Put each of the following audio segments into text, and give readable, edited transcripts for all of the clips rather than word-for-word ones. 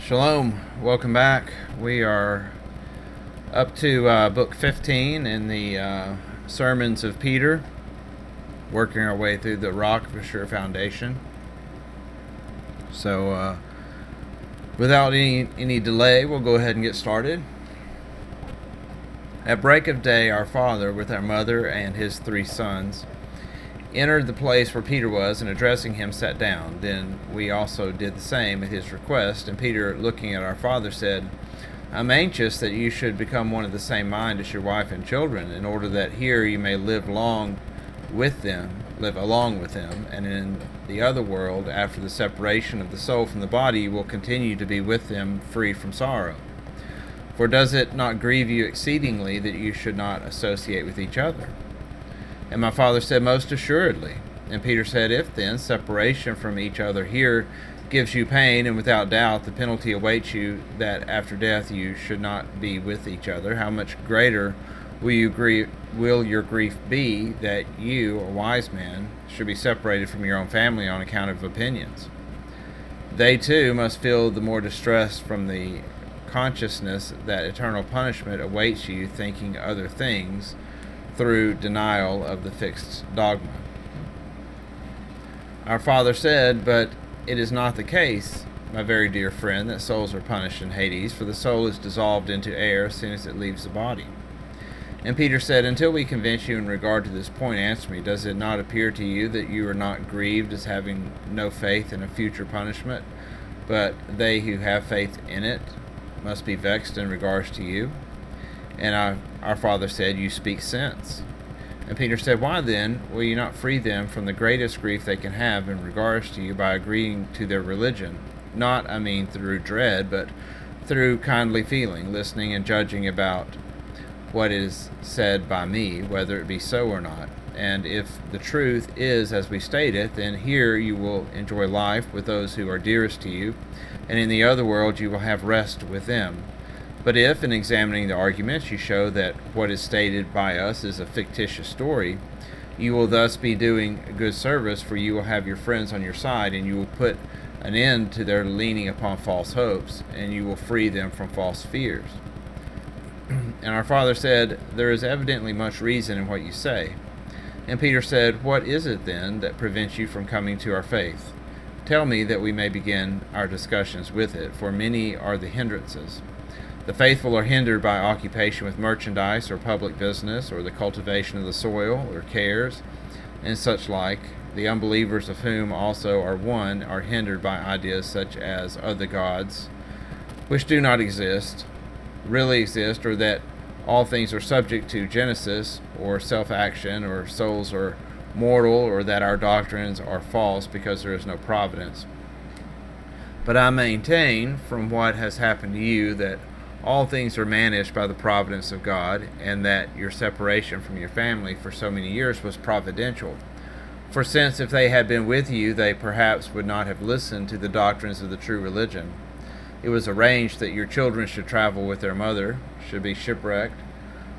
Shalom, welcome back. We are up to book 15 in the sermons of Peter, working our way through the Rock of a Sure Foundation. So without any delay, we'll go ahead and get started. At break of day, our father, with our mother and his 3 sons, entered the place where Peter was, and addressing him, sat down. Then we also did the same at his request. And Peter, looking at our father, said, I'm anxious that you should become one of the same mind as your wife and children, in order that here you may live along with them, and in the other world, after the separation of the soul from the body, you will continue to be with them, free from sorrow. For does it not grieve you exceedingly that you should not associate with each other? And my father said, Most assuredly. And Peter said, If then separation from each other here gives you pain, and without doubt the penalty awaits you, that after death you should not be with each other, how much greater will your grief be that you, a wise man, should be separated from your own family on account of opinions? They too must feel the more distress from the consciousness that eternal punishment awaits you, thinking other things, through denial of the fixed dogma. Our father said, But it is not the case, my very dear friend, that souls are punished in Hades, for the soul is dissolved into air as soon as it leaves the body. And Peter said, Until we convince you in regard to this point, answer me, does it not appear to you that you are not grieved as having no faith in a future punishment, but they who have faith in it must be vexed in regards to you? And our father said, You speak sense. And Peter said, Why then will you not free them from the greatest grief they can have in regards to you by agreeing to their religion? Not, through dread, but through kindly feeling, listening and judging about what is said by me, whether it be so or not. And if the truth is as we state it, then here you will enjoy life with those who are dearest to you, and in the other world you will have rest with them. But if, in examining the arguments, you show that what is stated by us is a fictitious story, you will thus be doing a good service, for you will have your friends on your side, and you will put an end to their leaning upon false hopes, and you will free them from false fears. And our father said, There is evidently much reason in what you say. And Peter said, What is it then that prevents you from coming to our faith? Tell me, that we may begin our discussions with it, for many are the hindrances. The faithful are hindered by occupation with merchandise or public business, or the cultivation of the soil, or cares, and such like. The unbelievers, of whom also are one, are hindered by ideas such as other gods, which do not really exist, or that all things are subject to Genesis, or self-action, or souls are mortal, or that our doctrines are false because there is no providence. But I maintain, from what has happened to you, that all things are managed by the providence of God, and that your separation from your family for so many years was providential. For since if they had been with you, they perhaps would not have listened to the doctrines of the true religion. It was arranged that your children should travel with their mother, should be shipwrecked,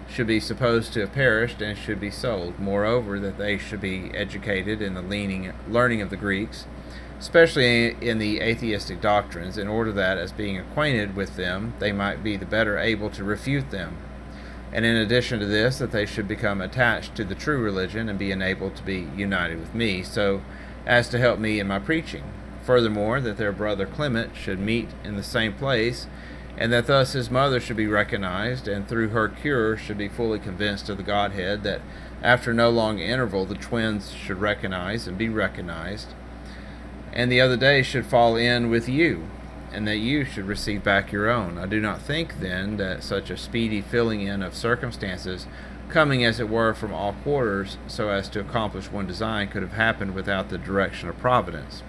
should be supposed to have perished, and should be sold. Moreover, that they should be educated in the learning of the Greeks, especially in the atheistic doctrines, in order that, as being acquainted with them, they might be the better able to refute them. And in addition to this, that they should become attached to the true religion and be enabled to be united with me, so as to help me in my preaching. Furthermore, that their brother Clement should meet in the same place, and that thus his mother should be recognized, and through her cure should be fully convinced of the Godhead, that after no long interval the twins should recognize and be recognized, and the other day should fall in with you, and that you should receive back your own. I do not think, then, that such a speedy filling in of circumstances, coming as it were from all quarters, so as to accomplish one design, could have happened without the direction of providence.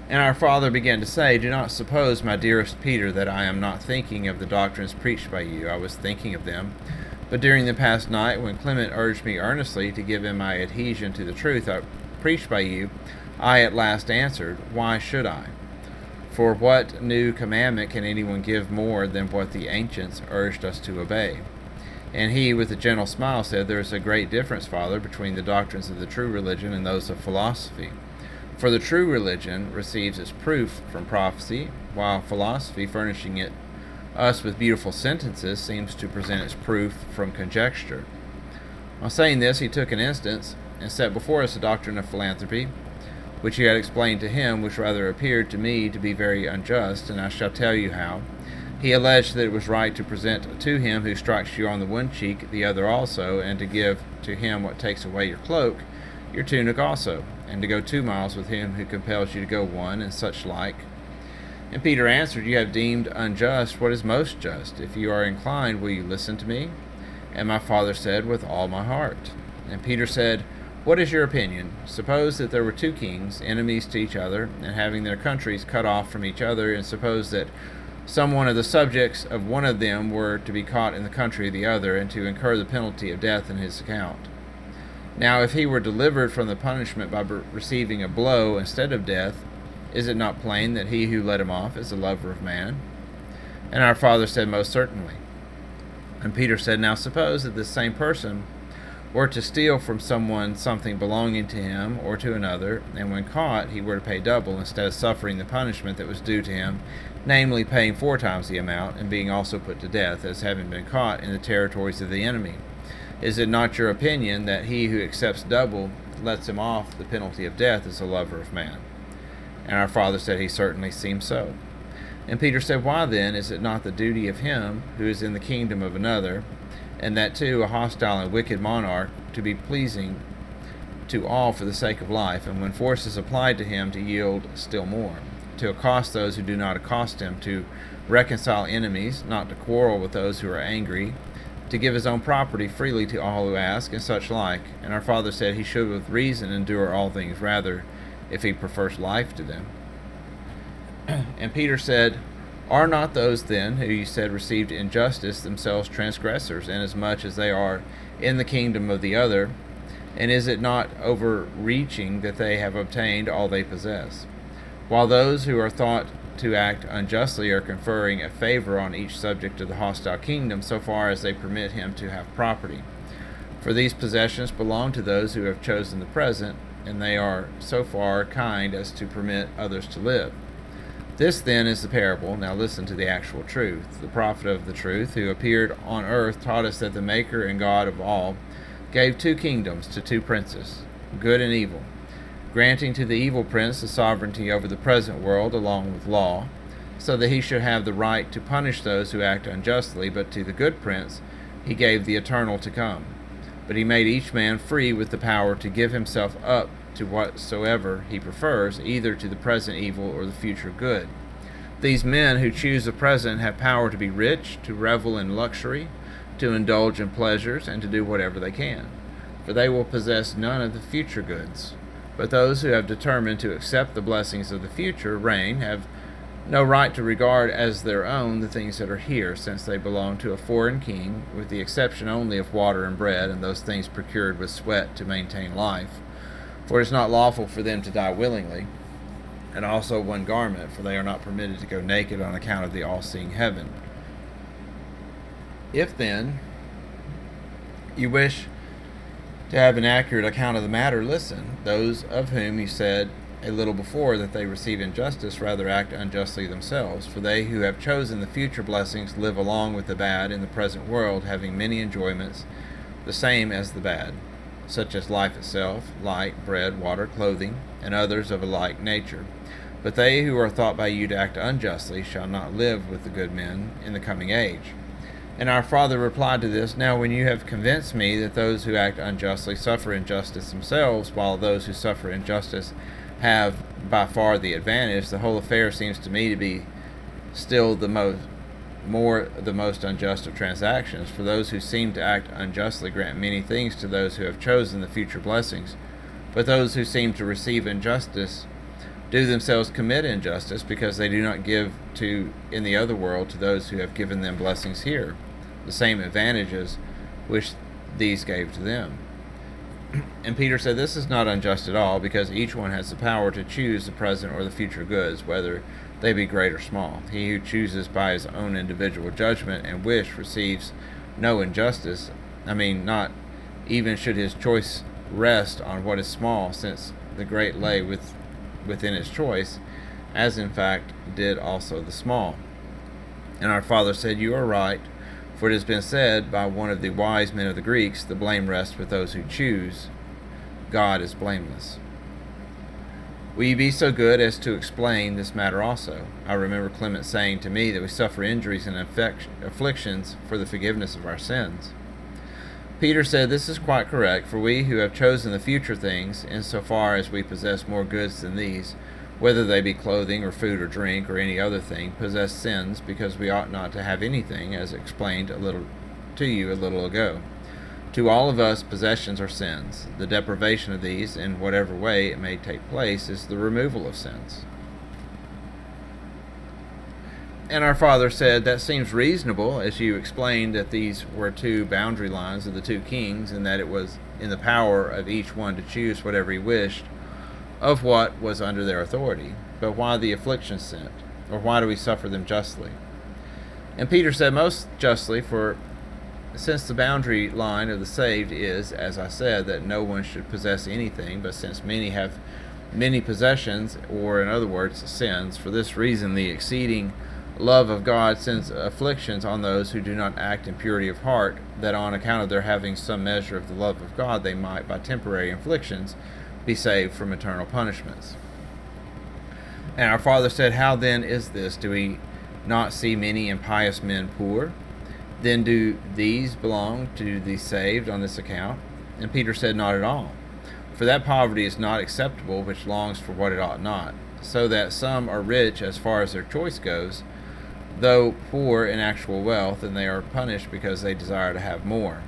And our father began to say, Do not suppose, my dearest Peter, that I am not thinking of the doctrines preached by you. I was thinking of them. But during the past night, when Clement urged me earnestly to give him my adhesion to the truth preached by you, I at last answered, Why should I? For what new commandment can anyone give more than what the ancients urged us to obey? And he, with a gentle smile, said, There is a great difference, Father, between the doctrines of the true religion and those of philosophy. For the true religion receives its proof from prophecy, while philosophy, furnishing us with beautiful sentences, seems to present its proof from conjecture. On saying this, he took an instance and set before us the doctrine of philanthropy, which he had explained to him, which rather appeared to me to be very unjust, and I shall tell you how. He alleged that it was right to present to him who strikes you on the one cheek the other also, and to give to him what takes away your cloak, your tunic also, and to go 2 miles with him who compels you to go 1, and such like. And Peter answered, You have deemed unjust what is most just. If you are inclined, will you listen to me? And my father said, With all my heart. And Peter said, What is your opinion? Suppose that there were 2 kings, enemies to each other, and having their countries cut off from each other, and suppose that some one of the subjects of one of them were to be caught in the country of the other, and to incur the penalty of death in his account. Now if he were delivered from the punishment by receiving a blow instead of death, is it not plain that he who let him off is a lover of man? And our father said, Most certainly. And Peter said, Now suppose that this same person were to steal from someone something belonging to him or to another, and when caught he were to pay double, instead of suffering the punishment that was due to him, namely paying 4 times the amount, and being also put to death, as having been caught in the territories of the enemy. Is it not your opinion that he who accepts double lets him off the penalty of death is a lover of man? And our father said, He certainly seems so. And Peter said, Why then is it not the duty of him who is in the kingdom of another, and that too a hostile and wicked monarch, to be pleasing to all for the sake of life, and when force is applied to him, to yield still more, to accost those who do not accost him, to reconcile enemies, not to quarrel with those who are angry, to give his own property freely to all who ask, and such like? And our father said, He should with reason endure all things rather, if he prefers life to them. And Peter said, Are not those then, who you said received injustice, themselves transgressors, inasmuch as they are in the kingdom of the other? And is it not overreaching that they have obtained all they possess? While those who are thought to act unjustly are conferring a favor on each subject of the hostile kingdom, so far as they permit him to have property. For these possessions belong to those who have chosen the present, and they are so far kind as to permit others to live. This then is the parable. Now listen to the actual truth. The prophet of the truth, who appeared on earth, taught us that the Maker and God of all gave 2 kingdoms to 2 princes, good and evil, granting to the evil prince the sovereignty over the present world along with law, so that he should have the right to punish those who act unjustly, but to the good prince he gave the eternal to come. But he made each man free with the power to give himself up to whatsoever he prefers, either to the present evil or the future good. These men who choose the present have power to be rich, to revel in luxury, to indulge in pleasures, and to do whatever they can, for they will possess none of the future goods. But those who have determined to accept the blessings of the future reign have no right to regard as their own the things that are here, since they belong to a foreign king, with the exception only of water and bread, and those things procured with sweat to maintain life. For it is not lawful for them to die willingly, and also one garment, for they are not permitted to go naked on account of the all-seeing heaven. If then you wish to have an accurate account of the matter, listen. Those of whom you said a little before that they receive injustice rather act unjustly themselves, for they who have chosen the future blessings live along with the bad in the present world, having many enjoyments, the same as the bad, such as life itself, light, bread, water, clothing, and others of a like nature. But they who are thought by you to act unjustly shall not live with the good men in the coming age. And our father replied to this, Now when you have convinced me that those who act unjustly suffer injustice themselves, while those who suffer injustice have by far the advantage, the whole affair seems to me to be still the most unjust of transactions. For those who seem to act unjustly grant many things to those who have chosen the future blessings, but those who seem to receive injustice do themselves commit injustice, because they do not give to in the other world to those who have given them blessings here the same advantages which these gave to them. And Peter said, This is not unjust at all, because each one has the power to choose the present or the future goods, whether they be great or small. He who chooses by his own individual judgment and wish receives no injustice. Not even should his choice rest on what is small, since the great lay with within its choice, as in fact did also the small. And our father said, You are right, for it has been said by one of the wise men of the Greeks, the blame rests with those who choose. God is blameless. Will you be so good as to explain this matter also? I remember Clement saying to me that we suffer injuries and afflictions for the forgiveness of our sins. Peter said, This is quite correct, for we who have chosen the future things, insofar as we possess more goods than these, whether they be clothing or food or drink or any other thing, possess sins, because we ought not to have anything, as explained to you a little ago. To all of us, possessions are sins. The deprivation of these, in whatever way it may take place, is the removal of sins. And our father said, That seems reasonable, as you explained that these were two boundary lines of the two kings, and that it was in the power of each one to choose whatever he wished of what was under their authority. But why the afflictions sent? Or why do we suffer them justly? And Peter said, Most justly, for since the boundary line of the saved is, as I said, that no one should possess anything, but since many have many possessions, or in other words, sins, for this reason the exceeding love of God sends afflictions on those who do not act in purity of heart, that on account of their having some measure of the love of God, they might, by temporary afflictions, be saved from eternal punishments. And our father said, How then is this? Do we not see many impious men poor? Then do these belong to the saved on this account? And Peter said, Not at all. For that poverty is not acceptable which longs for what it ought not, so that some are rich as far as their choice goes, though poor in actual wealth, and they are punished because they desire to have more.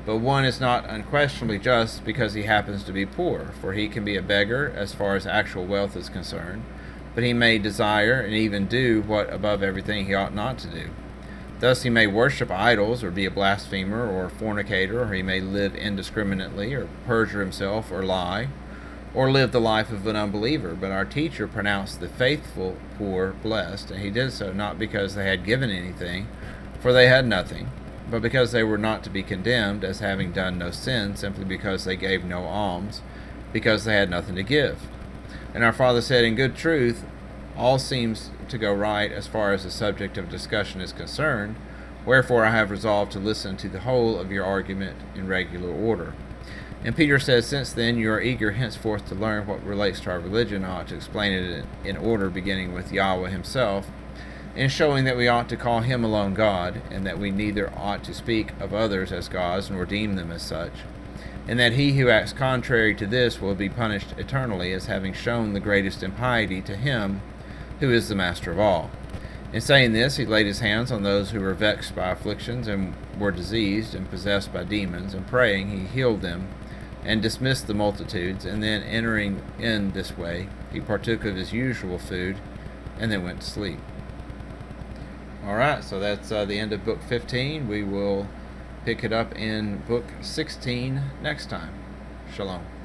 But one is not unquestionably just because he happens to be poor, for he can be a beggar as far as actual wealth is concerned, but he may desire and even do what above everything he ought not to do. Thus he may worship idols, or be a blasphemer, or a fornicator, or he may live indiscriminately, or perjure himself, or lie, or live the life of an unbeliever. But our teacher pronounced the faithful poor blessed, and he did so not because they had given anything, for they had nothing, but because they were not to be condemned as having done no sin, simply because they gave no alms, because they had nothing to give. And our father said, In good truth, all seems to go right as far as the subject of discussion is concerned, wherefore I have resolved to listen to the whole of your argument in regular order. And Peter says, Since then you are eager henceforth to learn what relates to our religion, I ought to explain it in order, beginning with Yahweh himself, in showing that we ought to call him alone God, and that we neither ought to speak of others as gods, nor deem them as such, and that he who acts contrary to this will be punished eternally, as having shown the greatest impiety to him who is the master of all. In saying this, he laid his hands on those who were vexed by afflictions, and were diseased and possessed by demons, and praying, he healed them, and dismissed the multitudes. And then, entering in this way, he partook of his usual food, and then went to sleep. Alright, so that's the end of book 15. We will pick it up in book 16 next time. Shalom.